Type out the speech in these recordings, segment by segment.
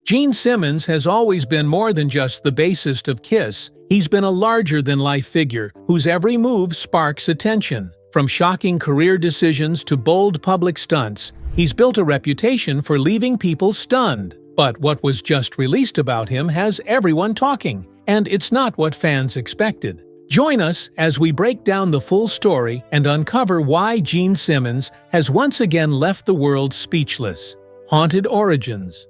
Gene Simmons has always been more than just the bassist of Kiss. He's been a larger-than-life figure whose every move sparks attention. From shocking career decisions to bold public stunts, he's built a reputation for leaving people stunned. But what was just released about him has everyone talking, and it's not what fans expected. Join us as we break down the full story and uncover why Gene Simmons has once again left the world speechless. Haunted origins.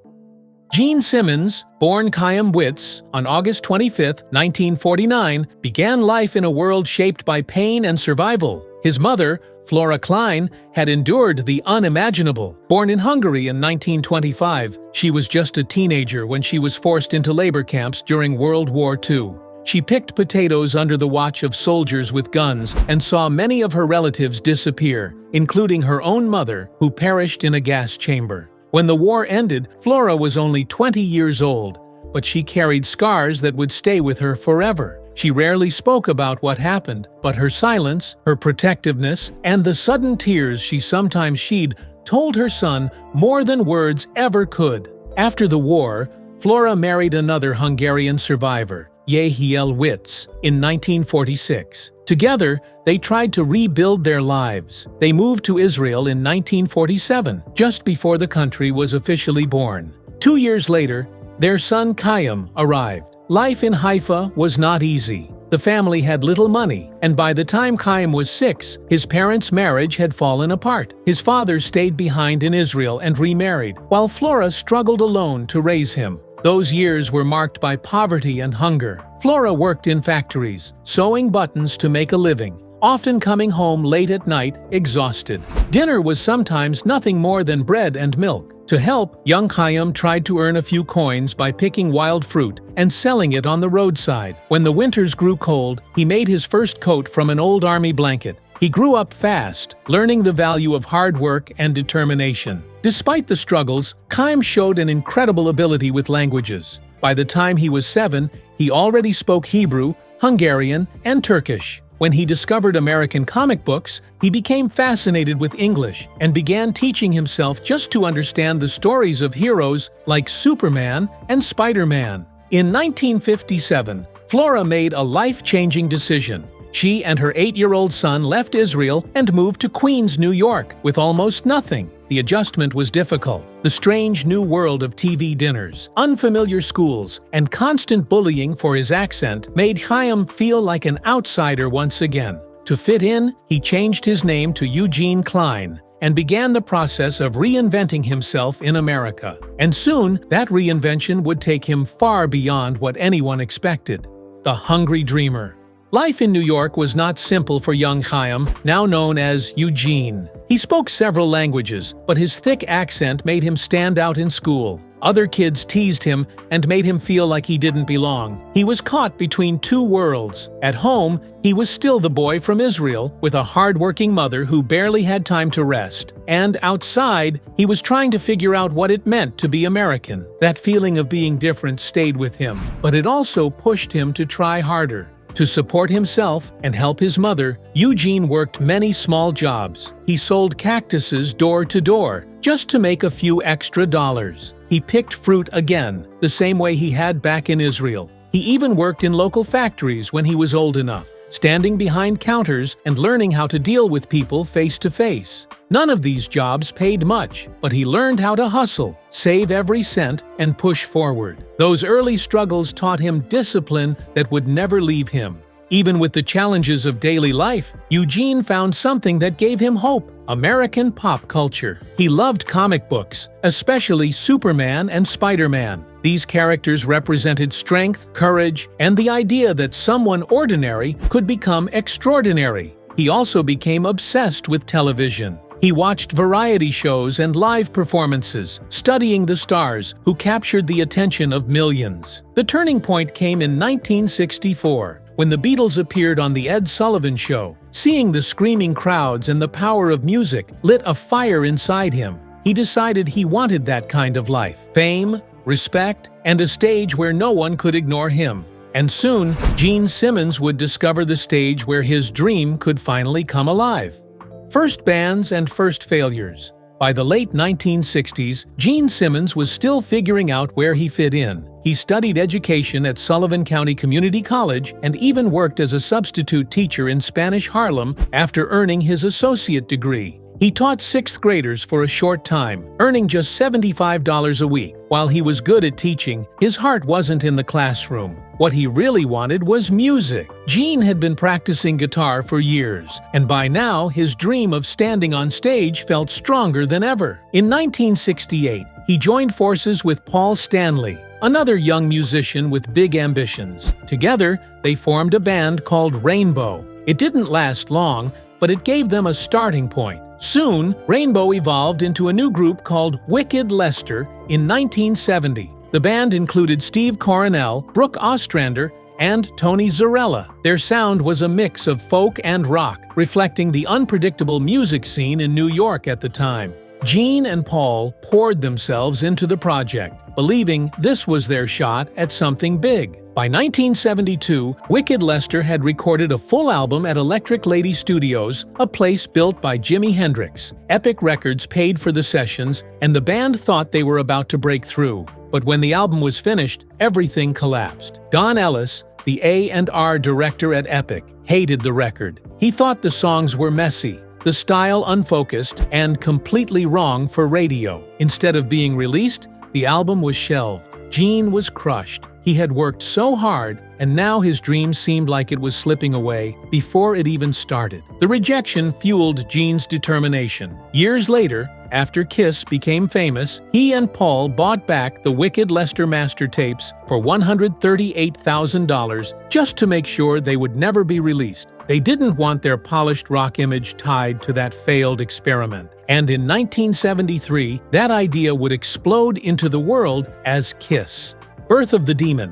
Gene Simmons, born Chaim Witz on August 25, 1949, began life in a world shaped by pain and survival. His mother, Flora Klein, had endured the unimaginable. Born in Hungary in 1925, she was just a teenager when she was forced into labor camps during World War II. She picked potatoes under the watch of soldiers with guns and saw many of her relatives disappear, including her own mother, who perished in a gas chamber. When the war ended, Flora was only 20 years old, but she carried scars that would stay with her forever. She rarely spoke about what happened, but her silence, her protectiveness, and the sudden tears she sometimes shed told her son more than words ever could. After the war, Flora married another Hungarian survivor, Yehiel Witz, in 1946. Together, they tried to rebuild their lives. They moved to Israel in 1947, just before the country was officially born. 2 years later, their son Chaim arrived. Life in Haifa was not easy. The family had little money, and by the time Chaim was 6, his parents' marriage had fallen apart. His father stayed behind in Israel and remarried, while Flora struggled alone to raise him. Those years were marked by poverty and hunger. Flora worked in factories, sewing buttons to make a living, often coming home late at night, exhausted. Dinner was sometimes nothing more than bread and milk. To help, young Chaim tried to earn a few coins by picking wild fruit and selling it on the roadside. When the winters grew cold, he made his first coat from an old army blanket. He grew up fast, learning the value of hard work and determination. Despite the struggles, Chaim showed an incredible ability with languages. By the time he was 7, he already spoke Hebrew, Hungarian, and Turkish. When he discovered American comic books, he became fascinated with English and began teaching himself just to understand the stories of heroes like Superman and Spider-Man. In 1957, Flora made a life-changing decision. She and her 8-year-old son left Israel and moved to Queens, New York, with almost nothing. The adjustment was difficult. The strange new world of TV dinners, unfamiliar schools, and constant bullying for his accent made Chaim feel like an outsider once again. To fit in, he changed his name to Eugene Klein and began the process of reinventing himself in America. And soon, that reinvention would take him far beyond what anyone expected. The hungry dreamer. Life in New York was not simple for young Chaim, now known as Eugene. He spoke several languages, but his thick accent made him stand out in school. Other kids teased him and made him feel like he didn't belong. He was caught between two worlds. At home, he was still the boy from Israel, with a hard-working mother who barely had time to rest. And outside, he was trying to figure out what it meant to be American. That feeling of being different stayed with him, but it also pushed him to try harder. To support himself and help his mother, Eugene worked many small jobs. He sold cactuses door to door, just to make a few extra dollars. He picked fruit again, the same way he had back in Israel. He even worked in local factories when he was old enough, standing behind counters and learning how to deal with people face to face. None of these jobs paid much, but he learned how to hustle, save every cent, and push forward. Those early struggles taught him discipline that would never leave him. Even with the challenges of daily life, Eugene found something that gave him hope: American pop culture. He loved comic books, especially Superman and Spider-Man. These characters represented strength, courage, and the idea that someone ordinary could become extraordinary. He also became obsessed with television. He watched variety shows and live performances, studying the stars who captured the attention of millions. The turning point came in 1964, when the Beatles appeared on The Ed Sullivan Show. Seeing the screaming crowds and the power of music lit a fire inside him. He decided he wanted that kind of life: fame, respect, and a stage where no one could ignore him. And soon, Gene Simmons would discover the stage where his dream could finally come alive. First bands and first failures. By the late 1960s, Gene Simmons was still figuring out where he fit in. He studied education at Sullivan County Community College and even worked as a substitute teacher in Spanish Harlem after earning his associate degree. He taught sixth graders for a short time, earning just $75 a week. While he was good at teaching, his heart wasn't in the classroom. What he really wanted was music. Gene had been practicing guitar for years, and by now his dream of standing on stage felt stronger than ever. In 1968, he joined forces with Paul Stanley, another young musician with big ambitions. Together, they formed a band called Rainbow. It didn't last long, but it gave them a starting point. Soon, Rainbow evolved into a new group called Wicked Lester in 1970. The band included Steve Coronel, Brooke Ostrander, and Tony Zarella. Their sound was a mix of folk and rock, reflecting the unpredictable music scene in New York at the time. Gene and Paul poured themselves into the project, believing this was their shot at something big. By 1972, Wicked Lester had recorded a full album at Electric Lady Studios, a place built by Jimi Hendrix. Epic Records paid for the sessions, and the band thought they were about to break through. But when the album was finished, everything collapsed. Don Ellis, the A&R director at Epic, hated the record. He thought the songs were messy, the style unfocused, and completely wrong for radio. Instead of being released, the album was shelved. Gene was crushed. He had worked so hard, and now his dream seemed like it was slipping away before it even started. The rejection fueled Gene's determination. Years later, after Kiss became famous, he and Paul bought back the Wicked Lester master tapes for $138,000 just to make sure they would never be released. They didn't want their polished rock image tied to that failed experiment. And in 1973, that idea would explode into the world as Kiss. Birth of the Demon.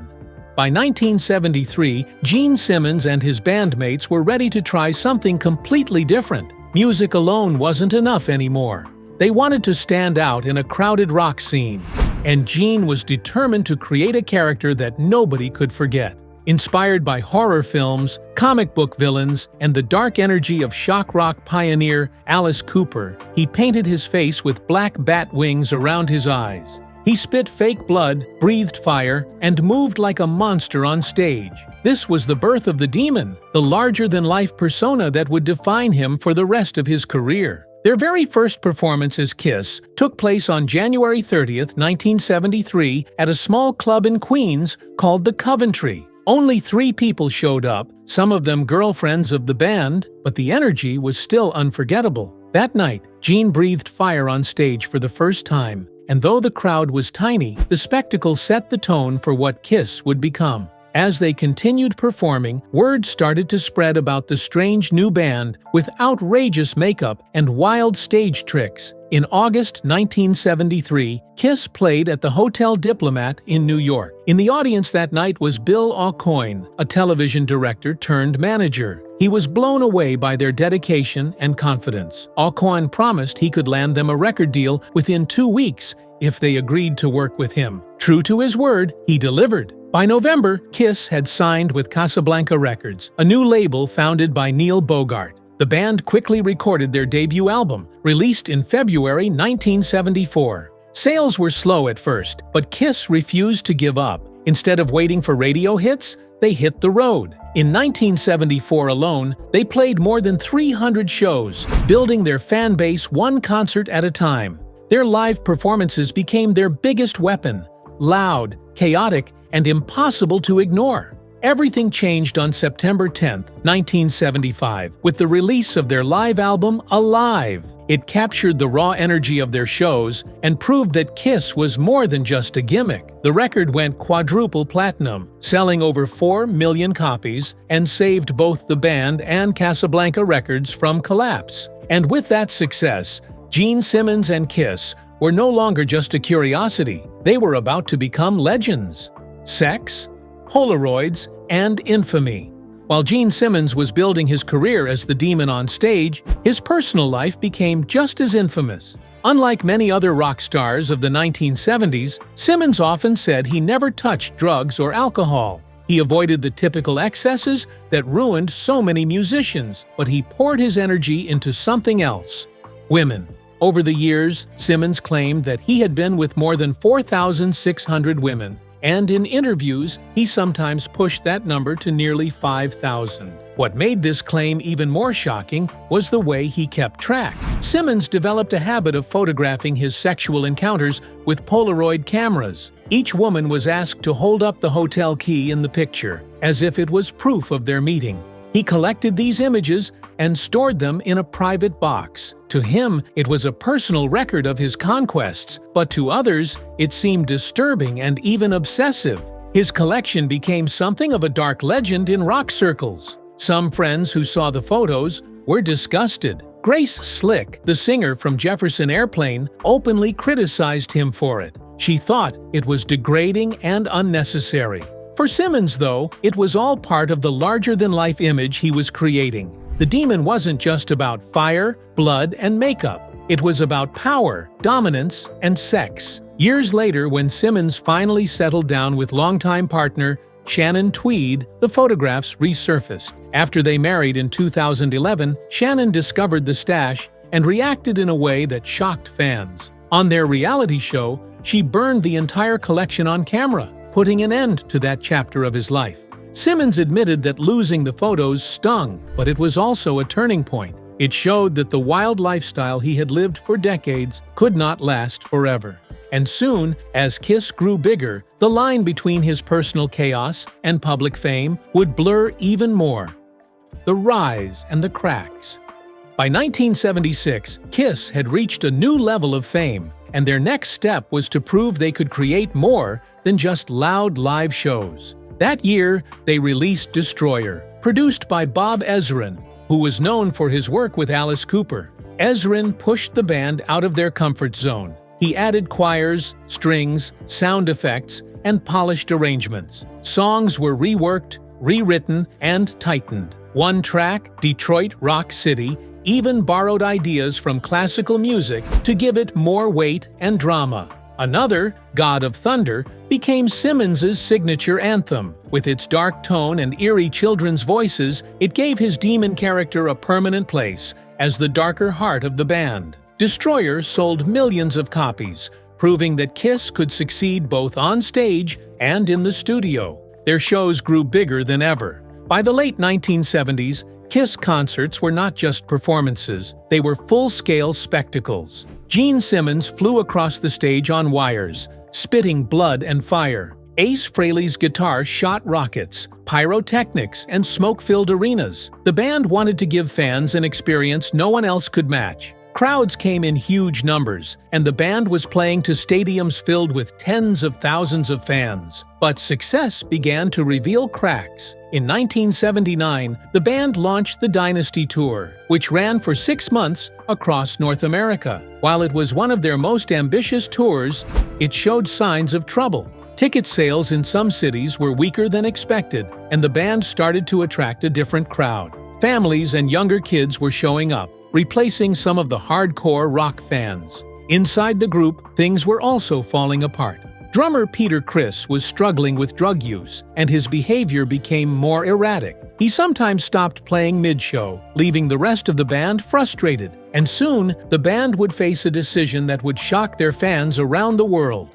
By 1973, Gene Simmons and his bandmates were ready to try something completely different. Music alone wasn't enough anymore. They wanted to stand out in a crowded rock scene, and Gene was determined to create a character that nobody could forget. Inspired by horror films, comic book villains, and the dark energy of shock rock pioneer Alice Cooper, he painted his face with black bat wings around his eyes. He spit fake blood, breathed fire, and moved like a monster on stage. This was the birth of the Demon, the larger-than-life persona that would define him for the rest of his career. Their very first performance as Kiss took place on January 30th, 1973, at a small club in Queens called the Coventry. Only 3 people showed up, some of them girlfriends of the band, but the energy was still unforgettable. That night, Gene breathed fire on stage for the first time, and though the crowd was tiny, the spectacle set the tone for what Kiss would become. As they continued performing, word started to spread about the strange new band with outrageous makeup and wild stage tricks. In August 1973, Kiss played at the Hotel Diplomat in New York. In the audience that night was Bill Aucoin, a television director turned manager. He was blown away by their dedication and confidence. Aucoin promised he could land them a record deal within 2 weeks if they agreed to work with him. True to his word, he delivered. By November, Kiss had signed with Casablanca Records, a new label founded by Neil Bogart. The band quickly recorded their debut album, released in February 1974. Sales were slow at first, but Kiss refused to give up. Instead of waiting for radio hits, they hit the road. In 1974 alone, they played more than 300 shows, building their fan base one concert at a time. Their live performances became their biggest weapon, loud, chaotic, and impossible to ignore. Everything changed on September 10, 1975, with the release of their live album, Alive. It captured the raw energy of their shows and proved that Kiss was more than just a gimmick. The record went quadruple platinum, selling over 4 million copies, and saved both the band and Casablanca Records from collapse. And with that success, Gene Simmons and Kiss were no longer just a curiosity. They were about to become legends. Sex, Polaroids, and infamy. While Gene Simmons was building his career as the Demon on stage, his personal life became just as infamous. Unlike many other rock stars of the 1970s, Simmons often said he never touched drugs or alcohol. He avoided the typical excesses that ruined so many musicians, but he poured his energy into something else: women. Over the years, Simmons claimed that he had been with more than 4,600 women, and in interviews, he sometimes pushed that number to nearly 5,000. What made this claim even more shocking was the way he kept track. Simmons developed a habit of photographing his sexual encounters with Polaroid cameras. Each woman was asked to hold up the hotel key in the picture, as if it was proof of their meeting. He collected these images and stored them in a private box. To him, it was a personal record of his conquests, but to others, it seemed disturbing and even obsessive. His collection became something of a dark legend in rock circles. Some friends who saw the photos were disgusted. Grace Slick, the singer from Jefferson Airplane, openly criticized him for it. She thought it was degrading and unnecessary. For Simmons, though, it was all part of the larger-than-life image he was creating. The demon wasn't just about fire, blood, and makeup. It was about power, dominance, and sex. Years later, when Simmons finally settled down with longtime partner Shannon Tweed, the photographs resurfaced. After they married in 2011, Shannon discovered the stash and reacted in a way that shocked fans. On their reality show, she burned the entire collection on camera, putting an end to that chapter of his life. Simmons admitted that losing the photos stung, but it was also a turning point. It showed that the wild lifestyle he had lived for decades could not last forever. And soon, as Kiss grew bigger, the line between his personal chaos and public fame would blur even more. The rise and the cracks. By 1976, Kiss had reached a new level of fame, and their next step was to prove they could create more than just loud live shows. That year, they released Destroyer, produced by Bob Ezrin, who was known for his work with Alice Cooper. Ezrin pushed the band out of their comfort zone. He added choirs, strings, sound effects, and polished arrangements. Songs were reworked, rewritten, and tightened. One track, Detroit Rock City, even borrowed ideas from classical music to give it more weight and drama. Another, God of Thunder, became Simmons' signature anthem. With its dark tone and eerie children's voices, it gave his demon character a permanent place as the darker heart of the band. Destroyer sold millions of copies, proving that Kiss could succeed both on stage and in the studio. Their shows grew bigger than ever. By the late 1970s, Kiss concerts were not just performances, they were full-scale spectacles. Gene Simmons flew across the stage on wires, spitting blood and fire. Ace Frehley's guitar shot rockets, pyrotechnics, and smoke-filled arenas. The band wanted to give fans an experience no one else could match. Crowds came in huge numbers, and the band was playing to stadiums filled with tens of thousands of fans. But success began to reveal cracks. In 1979, the band launched the Dynasty Tour, which ran for 6 months across North America. While it was one of their most ambitious tours, it showed signs of trouble. Ticket sales in some cities were weaker than expected, and the band started to attract a different crowd. Families and younger kids were showing up, replacing some of the hardcore rock fans. Inside the group, things were also falling apart. Drummer Peter Criss was struggling with drug use, and his behavior became more erratic. He sometimes stopped playing mid-show, leaving the rest of the band frustrated. And soon, the band would face a decision that would shock their fans around the world: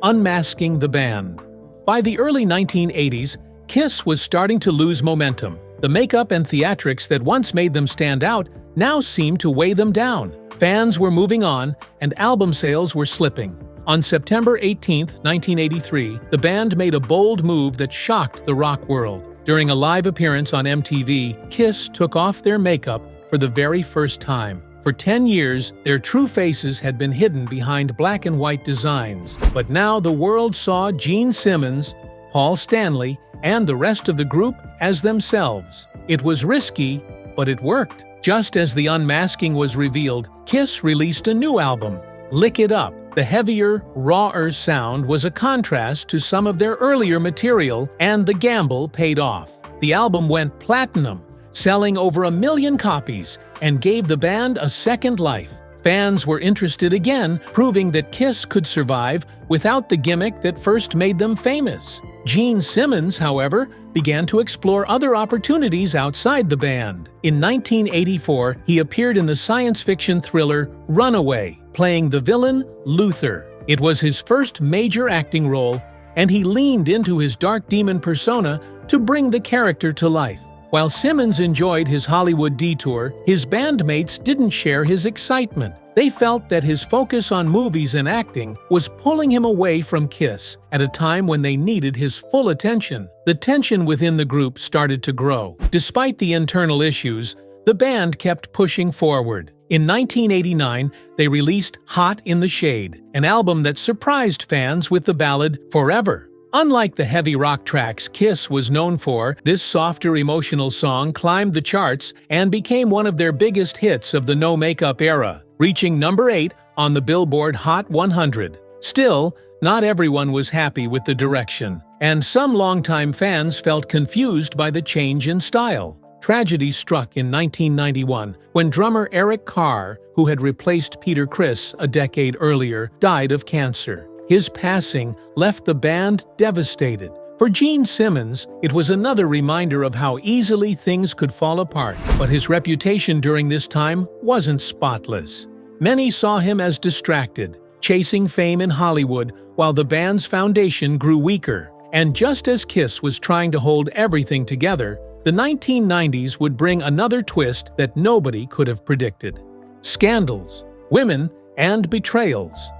unmasking the band. By the early 1980s, Kiss was starting to lose momentum. The makeup and theatrics that once made them stand out now seemed to weigh them down. Fans were moving on, and album sales were slipping. On September 18, 1983, the band made a bold move that shocked the rock world. During a live appearance on MTV, Kiss took off their makeup for the very first time. For 10 years, their true faces had been hidden behind black and white designs. But now the world saw Gene Simmons, Paul Stanley, and the rest of the group as themselves. It was risky, but it worked. Just as the unmasking was revealed, Kiss released a new album, Lick It Up. The heavier, rawer sound was a contrast to some of their earlier material, and the gamble paid off. The album went platinum, selling over 1 million copies, and gave the band a second life. Fans were interested again, proving that Kiss could survive without the gimmick that first made them famous. Gene Simmons, however, began to explore other opportunities outside the band. In 1984, he appeared in the science fiction thriller Runaway, playing the villain Luther. It was his first major acting role, and he leaned into his dark demon persona to bring the character to life. While Simmons enjoyed his Hollywood detour, his bandmates didn't share his excitement. They felt that his focus on movies and acting was pulling him away from Kiss at a time when they needed his full attention. The tension within the group started to grow. Despite the internal issues, the band kept pushing forward. In 1989, they released Hot in the Shade, an album that surprised fans with the ballad Forever. Unlike the heavy rock tracks Kiss was known for, this softer emotional song climbed the charts and became one of their biggest hits of the no-makeup era, reaching number 8 on the Billboard Hot 100. Still, not everyone was happy with the direction, and some longtime fans felt confused by the change in style. Tragedy struck in 1991 when drummer Eric Carr, who had replaced Peter Criss a decade earlier, died of cancer. His passing left the band devastated. For Gene Simmons, it was another reminder of how easily things could fall apart, but his reputation during this time wasn't spotless. Many saw him as distracted, chasing fame in Hollywood while the band's foundation grew weaker. And just as Kiss was trying to hold everything together, the 1990s would bring another twist that nobody could have predicted. Scandals, women, and betrayals.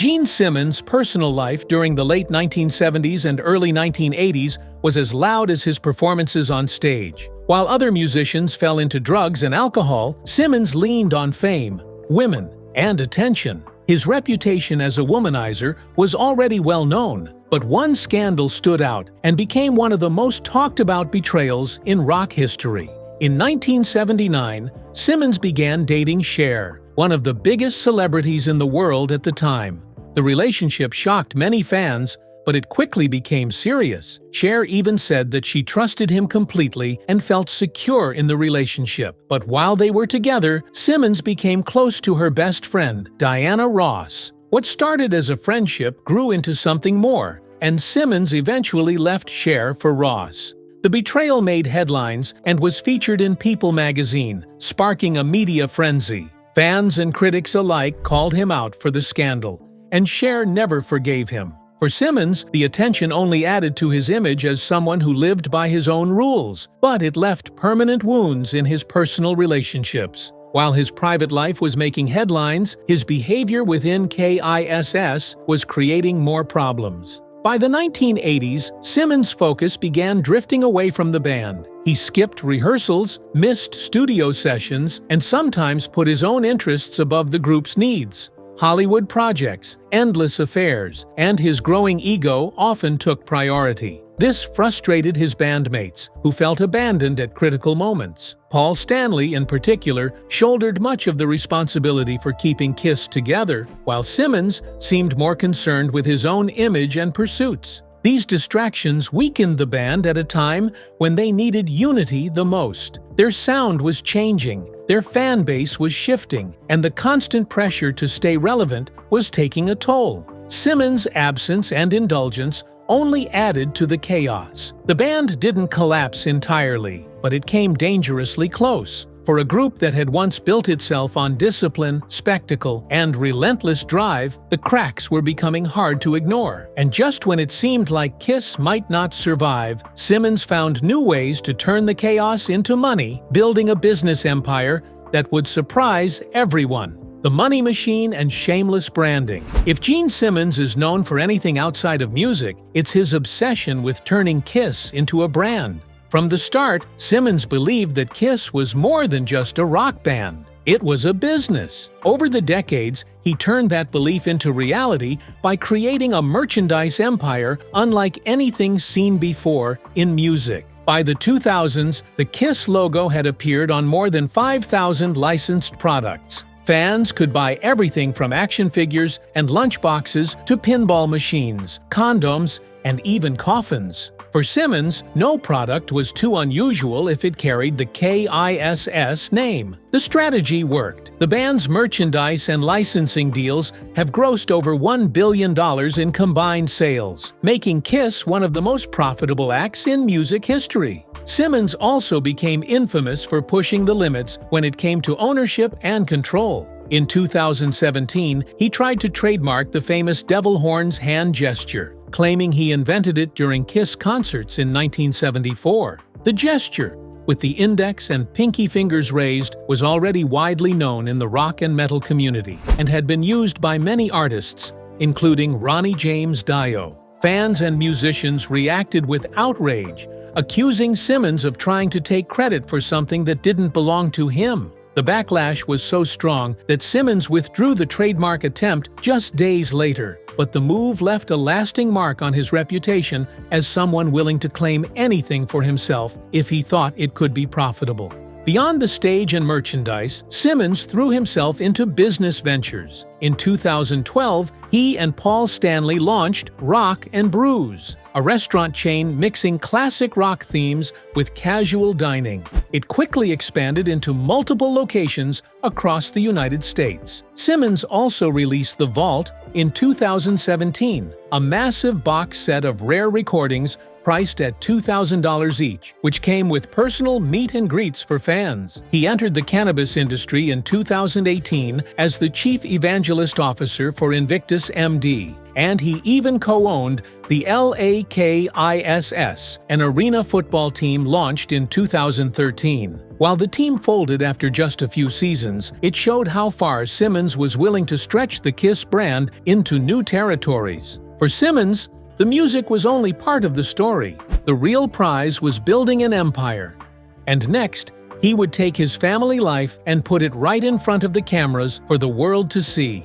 Gene Simmons' personal life during the late 1970s and early 1980s was as loud as his performances on stage. While other musicians fell into drugs and alcohol, Simmons leaned on fame, women, and attention. His reputation as a womanizer was already well known, but one scandal stood out and became one of the most talked about betrayals in rock history. In 1979, Simmons began dating Cher, one of the biggest celebrities in the world at the time. The relationship shocked many fans, but it quickly became serious. Cher even said that she trusted him completely and felt secure in the relationship. But while they were together, Simmons became close to her best friend, Diana Ross. What started as a friendship grew into something more, and Simmons eventually left Cher for Ross. The betrayal made headlines and was featured in People magazine, sparking a media frenzy. Fans and critics alike called him out for the scandal, and Cher never forgave him. For Simmons, the attention only added to his image as someone who lived by his own rules, but it left permanent wounds in his personal relationships. While his private life was making headlines, his behavior within KISS was creating more problems. By the 1980s, Simmons' focus began drifting away from the band. He skipped rehearsals, missed studio sessions, and sometimes put his own interests above the group's needs. Hollywood projects, endless affairs, and his growing ego often took priority. This frustrated his bandmates, who felt abandoned at critical moments. Paul Stanley, in particular, shouldered much of the responsibility for keeping Kiss together, while Simmons seemed more concerned with his own image and pursuits. These distractions weakened the band at a time when they needed unity the most. Their sound was changing, their fan base was shifting, and the constant pressure to stay relevant was taking a toll. Simmons' absence and indulgence only added to the chaos. The band didn't collapse entirely, but it came dangerously close. For a group that had once built itself on discipline, spectacle, and relentless drive, the cracks were becoming hard to ignore. And just when it seemed like Kiss might not survive, Simmons found new ways to turn the chaos into money, building a business empire that would surprise everyone. The money machine and shameless branding. If Gene Simmons is known for anything outside of music, it's his obsession with turning Kiss into a brand. From the start, Simmons believed that Kiss was more than just a rock band. It was a business. Over the decades, he turned that belief into reality by creating a merchandise empire unlike anything seen before in music. By the 2000s, the Kiss logo had appeared on more than 5,000 licensed products. Fans could buy everything from action figures and lunchboxes to pinball machines, condoms, and even coffins. For Simmons, no product was too unusual if it carried the KISS name. The strategy worked. The band's merchandise and licensing deals have grossed over $1 billion in combined sales, making Kiss one of the most profitable acts in music history. Simmons also became infamous for pushing the limits when it came to ownership and control. In 2017, he tried to trademark the famous devil horns hand gesture, claiming he invented it during Kiss concerts in 1974. The gesture, with the index and pinky fingers raised, was already widely known in the rock and metal community and had been used by many artists, including Ronnie James Dio. Fans and musicians reacted with outrage, accusing Simmons of trying to take credit for something that didn't belong to him. The backlash was so strong that Simmons withdrew the trademark attempt just days later, but the move left a lasting mark on his reputation as someone willing to claim anything for himself if he thought it could be profitable. Beyond the stage and merchandise, Simmons threw himself into business ventures. In 2012, he and Paul Stanley launched Rock and Brews, a restaurant chain mixing classic rock themes with casual dining. It quickly expanded into multiple locations across the United States. Simmons also released The Vault in 2017, a massive box set of rare recordings priced at $2,000 each, which came with personal meet and greets for fans. He entered the cannabis industry in 2018 as the Chief Evangelist Officer for Invictus MD, and he even co-owned the LAKISS, an arena football team launched in 2013. While the team folded after just a few seasons, it showed how far Simmons was willing to stretch the Kiss brand into new territories. For Simmons, the music was only part of the story. The real prize was building an empire. And next, he would take his family life and put it right in front of the cameras for the world to see.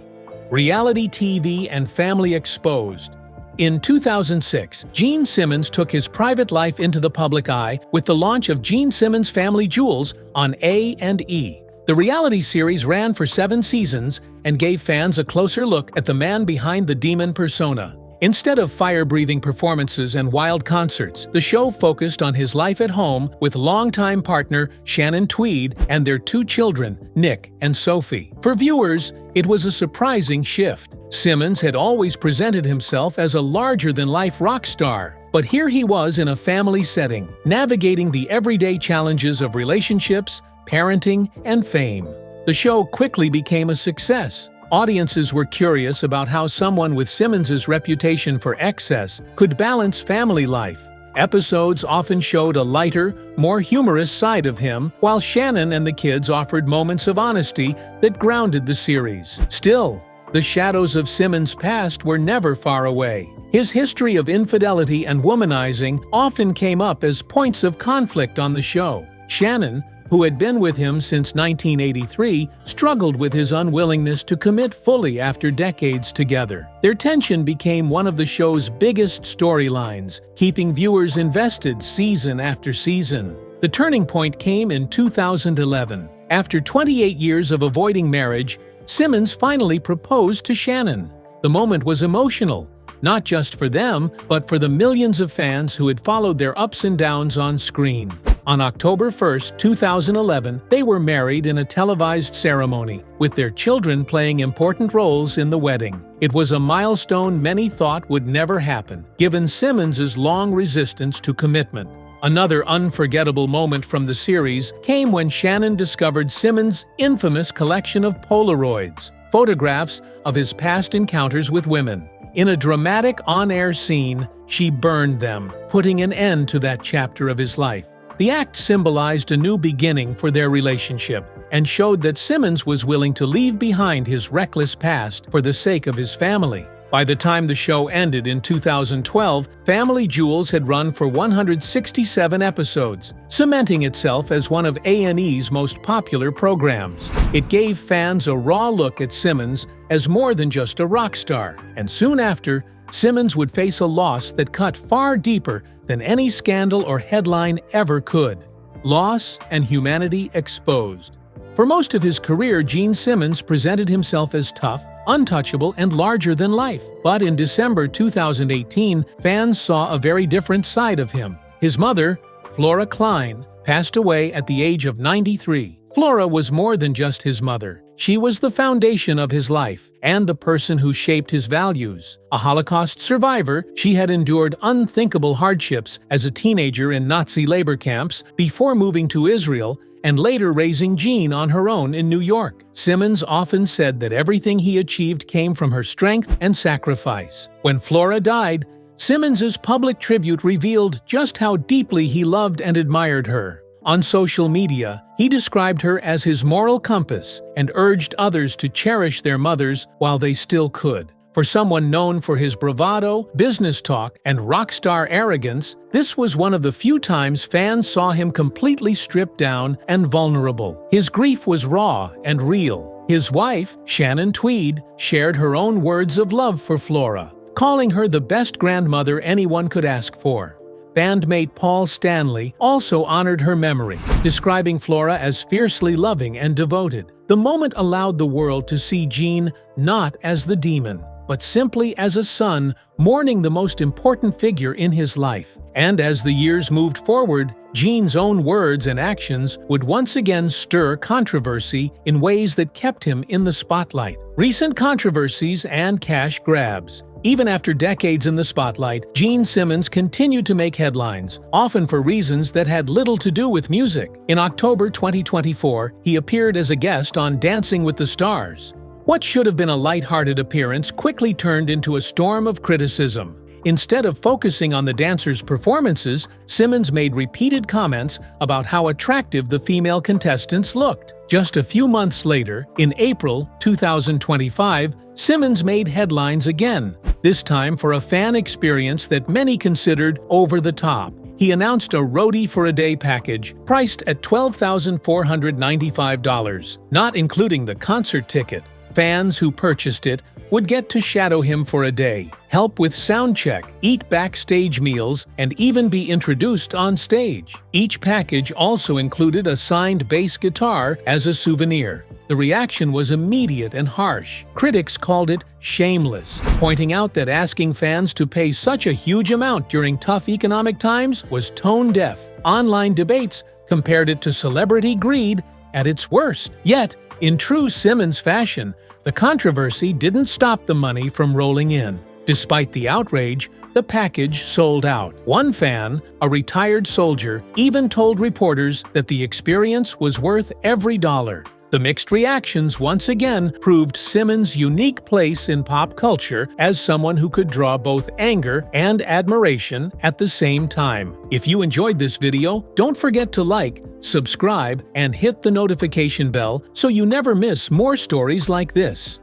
Reality TV and family exposed. In 2006, Gene Simmons took his private life into the public eye with the launch of Gene Simmons' Family Jewels on A&E. The reality series ran for 7 seasons and gave fans a closer look at the man behind the demon persona. Instead of fire-breathing performances and wild concerts, the show focused on his life at home with longtime partner Shannon Tweed and their 2 children, Nick and Sophie. For viewers, it was a surprising shift. Simmons had always presented himself as a larger-than-life rock star, but here he was in a family setting, navigating the everyday challenges of relationships, parenting, and fame. The show quickly became a success. Audiences were curious about how someone with Simmons' reputation for excess could balance family life. Episodes often showed a lighter, more humorous side of him, while Shannon and the kids offered moments of honesty that grounded the series. Still, the shadows of Simmons' past were never far away. His history of infidelity and womanizing often came up as points of conflict on the show. Shannon, who had been with him since 1983, struggled with his unwillingness to commit fully after decades together. Their tension became one of the show's biggest storylines, keeping viewers invested season after season. The turning point came in 2011. After 28 years of avoiding marriage, Simmons finally proposed to Shannon. The moment was emotional, not just for them, but for the millions of fans who had followed their ups and downs on screen. On October 1, 2011, they were married in a televised ceremony, with their children playing important roles in the wedding. It was a milestone many thought would never happen, given Simmons' long resistance to commitment. Another unforgettable moment from the series came when Shannon discovered Simmons' infamous collection of Polaroids, photographs of his past encounters with women. In a dramatic on-air scene, she burned them, putting an end to that chapter of his life. The act symbolized a new beginning for their relationship and showed that Simmons was willing to leave behind his reckless past for the sake of his family. By the time the show ended in 2012, Family Jewels had run for 167 episodes, cementing itself as one of A&E's most popular programs. It gave fans a raw look at Simmons as more than just a rock star, and soon after, Simmons would face a loss that cut far deeper than any scandal or headline ever could. Loss and humanity exposed. For most of his career, Gene Simmons presented himself as tough, untouchable and larger than life. But in December 2018, fans saw a very different side of him. His mother, Flora Klein, passed away at the age of 93. Flora was more than just his mother. She was the foundation of his life and the person who shaped his values. A Holocaust survivor, she had endured unthinkable hardships as a teenager in Nazi labor camps before moving to Israel and later raising Gene on her own in New York. Simmons often said that everything he achieved came from her strength and sacrifice. When Flora died, Simmons's public tribute revealed just how deeply he loved and admired her. On social media, he described her as his moral compass and urged others to cherish their mothers while they still could. For someone known for his bravado, business talk, and rock star arrogance, this was one of the few times fans saw him completely stripped down and vulnerable. His grief was raw and real. His wife, Shannon Tweed, shared her own words of love for Flora, calling her the best grandmother anyone could ask for. Bandmate Paul Stanley also honored her memory, describing Flora as fiercely loving and devoted. The moment allowed the world to see Gene not as the demon, but simply as a son mourning the most important figure in his life. And as the years moved forward, Gene's own words and actions would once again stir controversy in ways that kept him in the spotlight. Recent controversies and cash grabs. Even after decades in the spotlight, Gene Simmons continued to make headlines, often for reasons that had little to do with music. In October 2024, he appeared as a guest on Dancing with the Stars. What should have been a lighthearted appearance quickly turned into a storm of criticism. Instead of focusing on the dancers' performances, Simmons made repeated comments about how attractive the female contestants looked. Just a few months later, in April 2025, Simmons made headlines again, this time for a fan experience that many considered over the top. He announced a roadie for a day package priced at $12,495, not including the concert ticket. Fans who purchased it would get to shadow him for a day, help with sound check, eat backstage meals, and even be introduced on stage. Each package also included a signed bass guitar as a souvenir. The reaction was immediate and harsh. Critics called it shameless, pointing out that asking fans to pay such a huge amount during tough economic times was tone-deaf. Online debates compared it to celebrity greed at its worst. Yet, in true Simmons fashion, the controversy didn't stop the money from rolling in. Despite the outrage, the package sold out. One fan, a retired soldier, even told reporters that the experience was worth every dollar. The mixed reactions once again proved Simmons' unique place in pop culture as someone who could draw both anger and admiration at the same time. If you enjoyed this video, don't forget to like, subscribe, and hit the notification bell so you never miss more stories like this.